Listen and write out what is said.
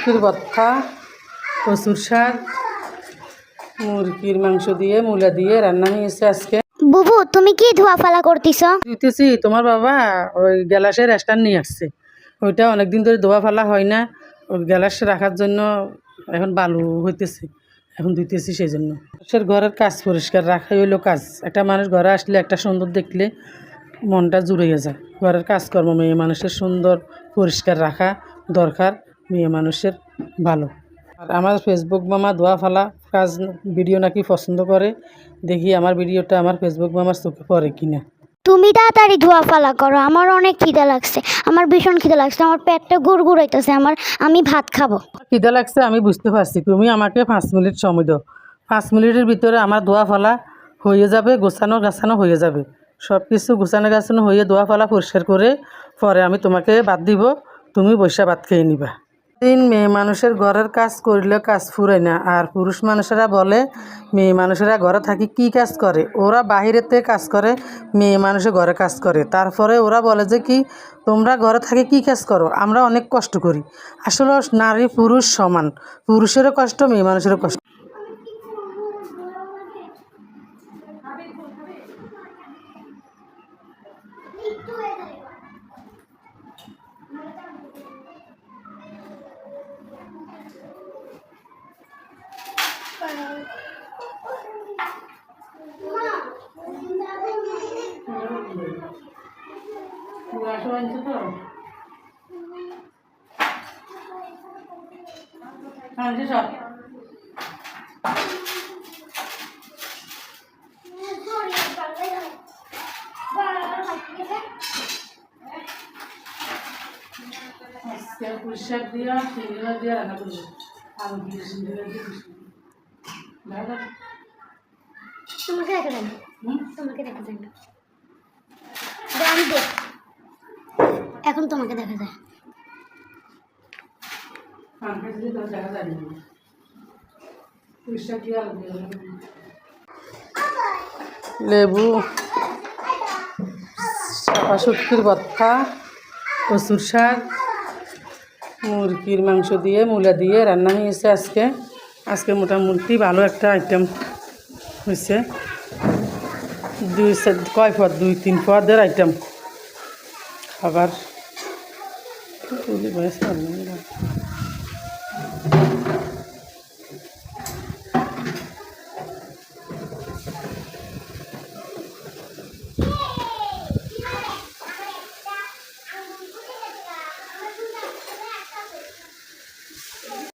শুটকির ভর্তা, কচুর শাক, মুরগির মাংস দিয়ে মূলা দিয়ে রান্না হয়েছে আজকে। বুবু তুমি কি ধোয়া ফালা করতেছ? দিতেছি, তোমার বাবা ওই গ্যালাসের স্ট্যান্ড নিয়ে আসছে, ওইটা অনেকদিন ধরে ধোয়া ফেলা হয় না, ওই গ্যালাস রাখার জন্য এখন বালু হইতেছে, এখন দিতেছি সেই জন্য। মানুষের ঘরের কাজ পরিষ্কার রাখাই হইলো কাজ। একটা মানুষ ঘরে আসলে একটা সুন্দর দেখলে মনটা জুড়িয়ে যায়। ঘরের কাজকর্ম মেয়ে মানুষের সুন্দর পরিষ্কার রাখা দরকার, মেয়ে মানুষের ভালো। আর আমার ফেসবুক মামা ধোয়া ফালা কাজ ভিডিও নাকি পছন্দ করে, দেখি আমার ভিডিওটা আমার ফেসবুক মামার চোখে পড়ে কিনা। তুমি তাড়াতাড়ি ধোয়া ফালা করো, আমার অনেক খিদে লাগছে, আমার ভীষণ খিদে লাগছে, আমার পেটটা গুড়গুড়াইতেছে, আমি ভাত খাবো। খিদে লাগছে আমি বুঝতে পারছি, তুমি আমাকে 5 মিনিট সময় দাও। 5 মিনিটের ভিতরে আমার ধোয়া ফালা হয়ে যাবে, গোছানো গাছানো হয়ে যাবে, সব কিছু গোছানো গাছানো হয়ে ধোয়া ফালা পরিষ্কার করে পরে আমি তোমাকে ভাত দিব, তুমি বৈশা ভাত খেয়ে নিবা। মেয়ে মানুষের ঘরের কাজ করলে কাজ ফুরায় না। আর পুরুষ মানুষেরা বলে মেয়ে মানুষেরা ঘরে থাকি কি কাজ করে, ওরা বাহিরেতে কাজ করে, মেয়ে মানুষের ঘরে কাজ করে। তারপরে ওরা বলে যে কি তোমরা ঘরে থাকি কি কাজ করো, আমরা অনেক কষ্ট করি। আসলে নারী পুরুষ সমান, পুরুষেরও কষ্ট মেয়ে মানুষেরও কষ্ট। পুঁইশাক দিয়া চিংড়ি দিয়ে রান্না করবো, আলু দিয়ে তোমাকে দেখা যায়, তোমাকে দেখা যায় না, এখন তোমাকে দেখা যায়। দেখা যায় পুঁইশাক দিয়ে আলু দিয়ে লেবু, চাপা শুটকির ভর্তা, কচুর শাক, মুরগির মাংস দিয়ে মূলা দিয়ে রান্না হয়েছে আজকে মোটামুটি ভালো একটা আইটেম হয়েছে। 2-3 পদের আইটেম খাবার।